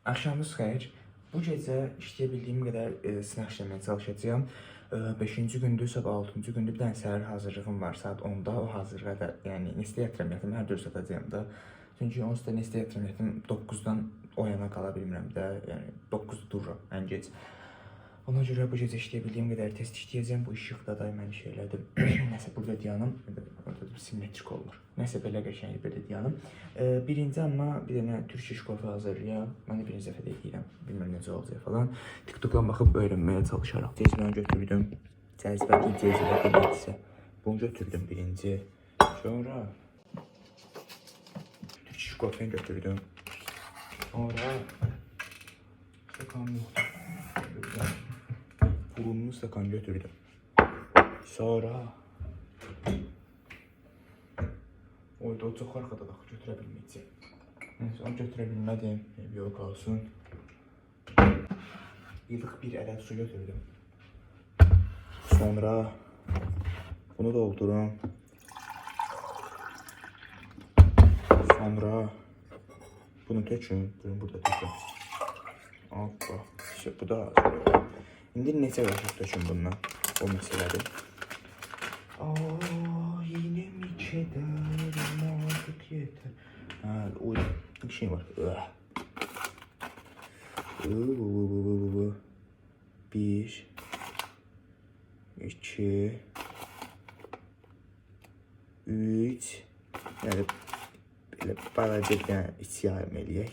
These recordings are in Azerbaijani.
Axşamınız xeyir. Bu gecə işləyə bildiyim qədər sınaq işləməyə çalışacağam. 5-ci gündür, sabah 6-cı gündür bir dənə səhər hazırlığım var saat 10-da. O hazırlığa da, yəni neçə yatırım hər cür satacağım da. Çünki onsuz da neçə yatırım 9-dan o yana qala bilmirəm də. Yəni 9-da dururam ən gec. Ona görə bu gecə işləyə bildiyim qədər test işləyəcəm. Bu işıqda da mən şey elədim. Nəsə burada dayanım. Orada da simmetrik olur. Nəsə belə qəşəng belə dayanım. Birinci amma bir dənə türk iş qofu hazırlayam. Mən də birinci dəfə deyirəm. Bilmirəm necə olacaq falan. TikTok'dan baxıb öyrənməyə çalışaram. Cezbəni götürdüm. Cezbə etsə. Bunu götürdüm birinci. Sonra türk iş qofunu götürdüm. Sonra sakan yoxdur. Burunlu sakan götürdüm. Sonra oyda o çox arxada bax, götürə bilməyəcəm. Neyse, onu götürə bilmədim. Yox qalsın. Yılıq bir ədəd su götürdüm. Sonra bunu doldurum. Sonra bunu tökün. Bunu burada tökün. Hoppa. İşte bu da hazır. İndi neçə qaşıq tökün bundan. O məsələdir. Yine mi kederim artık yeter. Oy, bir şey var. Bir, iki, üç. Yani böyle balaca bir tane iç yarım eləyək.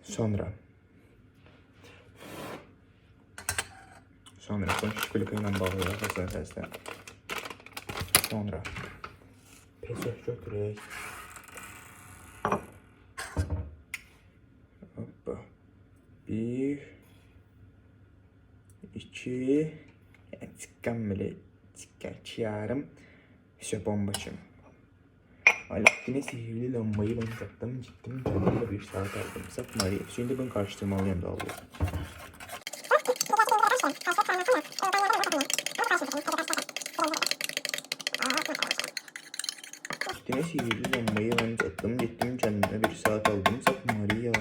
Sonra bunu şpilka ilə bağlayaq əsasında. Sonra peçet götürək. Hoppa. Bir, iki, çıqqan belə iki yarım isə bomba kimi. Alaaddin'e sihirli lambayı ben taktım, gittim, kendime bir saat aldım. Sapmayı, şimdi ben karıştırmalıyım da olur. Alaaddin'e sihirli lambayı ben taktım, gittim, kendime bir saat aldım. Sapmayı.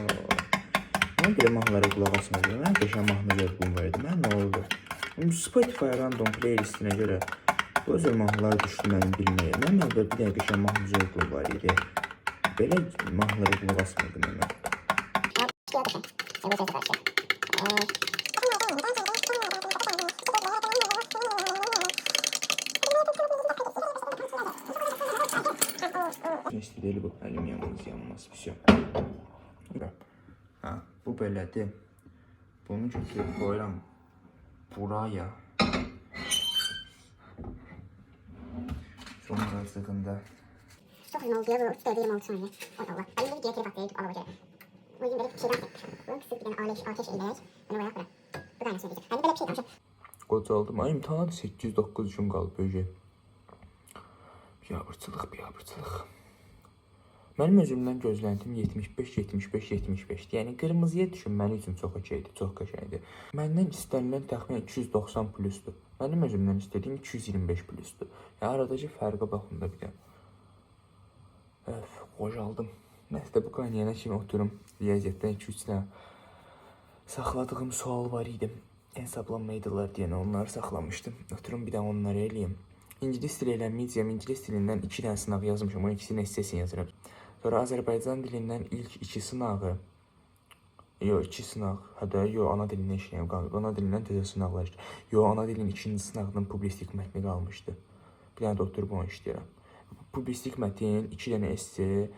Mən belə mahnılara qulaq asmadım. Mən qəşəng mahnı zövqüm var idi. Mən nə oldu? Spotify random playlistinə görə bu özür mahnılar düşdü mənim bilməyə. Mən bir dənə qəşəng mahnı zövqüm var idi. Belə mahnılara qulaq asmadım mən. İstədiyeli bu, əlim yanmaz, pisiyor. Bu belədir. Bunu götürüb qoyuram buraya. Sonra sıkında. Çok uzun oldu ya, bu 3-26 saniye. O da Allah. Ben bunu getirip atlayıp alacağım. Bu yüzden böyle bir şeyden yapmışım. Bunun kısık bir tane ateş eleyerek bunu oraya bırak. Bu da aynı söyleyecek. Hani böyle bir şey yapmışım. Qocaldım. Ay imtahana 809 gün qalıb böcək. Biabırçılıq. Mənim özümdən gözləntim 75. Yəni qırmızıya düşünməli üçün çox okeydir, çox qəşəngdir. Məndən istənilən təxminən 290 plusdur. Mənim özümdən istədiyim 225 plusdur. Yəni aradakı fərqə baxın da bir də. Qocaldım. Nəsə bu qaynayana kimi oturum. Riyaziyyatdan 2-3 dənə saxladığım sual var idi. Hesablanmaydılar deyən onları saxlamışdım. Oturum bir də onları eləyim. İngilis dili eləməyəcəm. İngilis dilindən 2 dənə sınaq yazmışam. O ikisini essesini yazıram. Sonra Azərbaycan dilindən ilk 2 sınağı, 2 sınaq, ana dilindən işləyəm qalıb, ana dilindən təzə sınaqlar ana dilin 2-ci sınağının publistik mətni qalmışdı. Bir dənə də oturub onu işləyirəm. Publistik mətnin 2 dənə esse,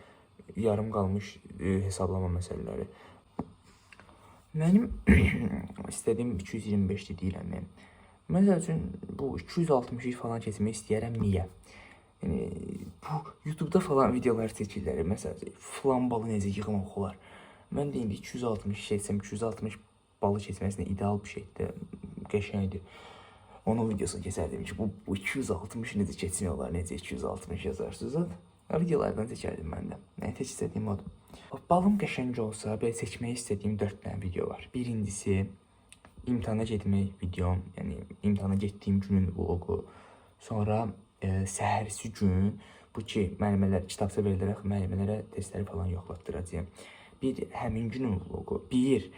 yarım qalmış hesablama məsələləri. Mənim istədiyim 225'di deyirəm mən. Məsəl üçün bu 260'ı falan keçmək istəyərəm, niyə? Yəni, bu YouTube'da falan videolar çəkirlər. Məsələn, filan balı necə yığmaq olar. Mən də indi 260 keçsəm, 260 balı keçməsinə ideal bir şeydir, qəşəngdir. Onun videosunu keçərdim ki, bu 260 necə keçmək olar, necə 260 yazarsınız. Videolardan çəkərdim mən də. Yəni, tək istədiyim odur. Balım qəşəng olsa, belə çəkmək istədiyim 4 dənə video var. Birincisi, imtihana getmək videom, yəni imtihana getdiyim günün vlogu. Sonra səhərsi gün bu ki, müəllimələr kitabça verilərək müəllimələrə testləri falan yoxlatdıracağım. bir həmin günün vloqu, bir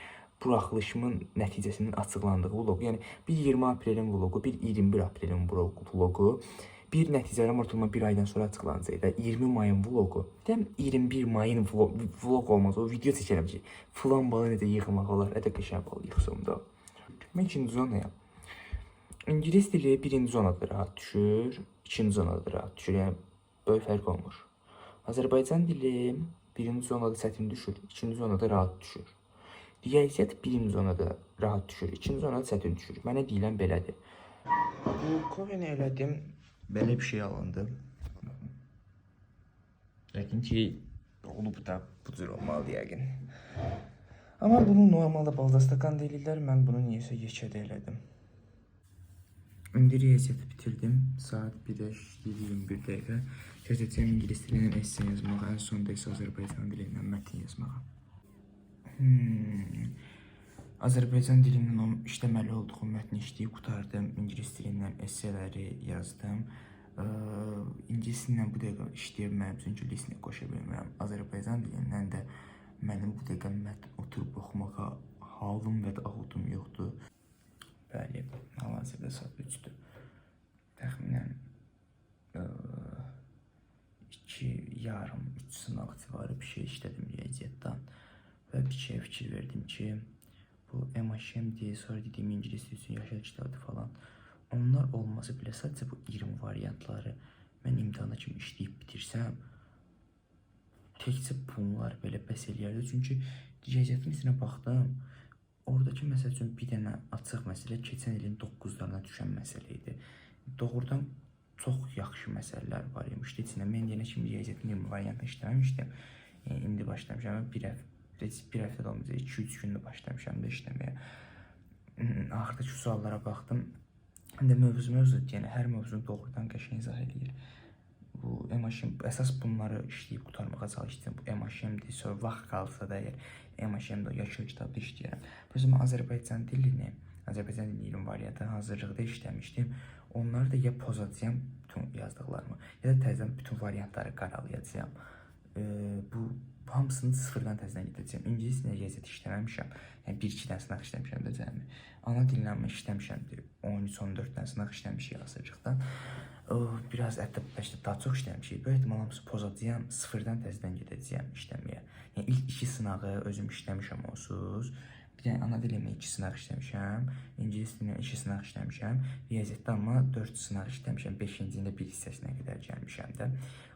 buraxılışımın nəticəsinin açıqlandığı vloq, yəni bir 20 aprelin vloqu, bir 21 aprelin vloqu, bir nəticələrim ortalama bir aydan sonra açıqlanacaq da 20 mayın vloqu. Deyəm 21 mayın vloq olmaz, o video çəkərəm ki, filan balı necə yığmaq olar, ədə qəşəng bal yığsam da. Mən 2-ci zonayam. İngilis dili 1-ci zonada rahat düşür, 2-ci zonada rahat düşür, yəni böyük fərq olmur. Azərbaycan dili 1-ci zonada çətin düşür, 2-ci zonada rahat düşür. Riyaziyyat 1-ci zonada rahat düşür, 2-ci zonada çətin düşür. Mənə deyilən belədir. Bu Cohen elədim, belə bir şey alındı. Yəqin ki, olub da bu cür olmalı yəqin. Amma bunu normalda baldastakan deyirlər, mən bunu niyəsə yekədə elədim. İndi riyaziyyatı bitirdim. Saat 1-də 21 dəqiqə. Keçəcəm ingilis dilindən esse yazmağa, ən sonda isə Azərbaycan dilindən mətn yazmağa. Azərbaycan dilindən işləməli olduğum mətni işləyib qutardım. İngilis dilindən esseləri yazdım. İngilis dilindən bu dəqiqə işləyib mənim üçün listeyə qoşa bilmirəm. Azərbaycan dilindən də mənim bu dəqiqə mətn oturub oxumağa halım və də ahudum yoxdur. Bəli, hal-hazırda saat 3-dür. Təxminən 2,5-3 sınaq civarı bir şey işlədim riyaziyyatdan və bir şeyə fikir verdim ki, bu MHM-dir, sonra dediyim ingilis dili üçün yaşıl kitabdır falan. Onlar olmasa belə sadəcə bu 20 variantları mən imtahana kimi işləyib bitirsəm, təkcə bunlar belə bəs eləyərdi. Çünki riyaziyyatın içinə baxdım, oradakı məsəl üçün bir dənə açıq məsələ keçən ilin 9-larına düşən məsələ idi. Doğrudan çox yaxşı məsələlər var imiş. İçində mən yenə kimi riyaziyyatın 20 variantını işləməmişdim. İndi başlamışam, bir həftə də olmayacaq, 2-3 gündə başlamışam da işləməyə. Axırdakı suallara baxdım. İndi mövzudur, yəni hər mövzunu doğrudan qəşəng izah edir. Bu MHM, əsas bunları işləyib qutarmağa çalışdım. Bu MHM-dir, sonra vaxt qalsa da əgər MHM-də yaşıl kitabda işləyərəm. Bu zaman Azərbaycan dilini 20 variantı hazırlıqda işləmişdim. Onları da ya pozacağım bütün yazdıqlarımı, ya da təzədən bütün variantları qaralayacağım. Bu hamısını sıfırdan təzədən gedəcəm. İngilis dilində riyaziyyat işləməmişəm. Yəni 1-2 dənə sınaq işləmişəm də cəmi. Ana dillə işləmişəm, 13-14 dənə sınaq işləmişik hazırlıqda. Biraz hətta daha çox işləmişik. Böyük ehtimal hamısı pozacağım, sıfırdan təzədən gedəcəyim işləməyə. Yəni ilk 2 sınağı özüm işləmişəm onsuz. Bir dənə ana dilimlə 2 sınaq işləmişəm, ingilis dilimlə 2 sınaq işləmişəm, riyaziyyatda amma 4 sınaq işləmişəm, 5-cində bir hissəsinə qədər gəlmişəm də.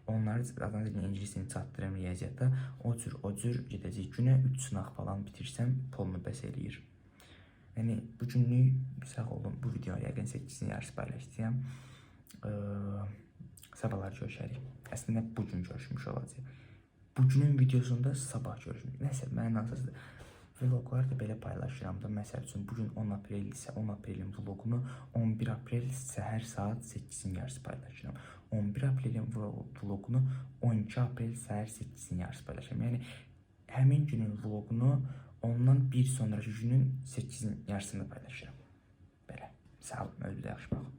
Onları ana dilimlə ingilis dilini çatdırım riyaziyyatda, o cür gedəcək günə 3 sınaq falan bitirsəm, polunu bəs eləyir. Yəni, bu günlük sağ olun, bu videoya yəqin 8-in yarısı paylaşacağım. Sabahlar görüşərik. Əslində, bugün görüşmüş olacaq. Bugünün videosunda sabah görüşmüş. Nəsə, mənim əsasında vloglar da belə paylaşıram da. Məsəl üçün, bugün 10 aprel isə 10 aprelin vlogunu 11 aprel səhər saat 8-in yarısı paylaşıram. 11 aprelin vlogunu 12 aprel səhər 8-in yarısı paylaşıram. Yəni, həmin günün vlogunu ondan bir sonraki günün 8-in yarısında paylaşıram. Belə, sağ olun, özünüzə yaxşı baxın.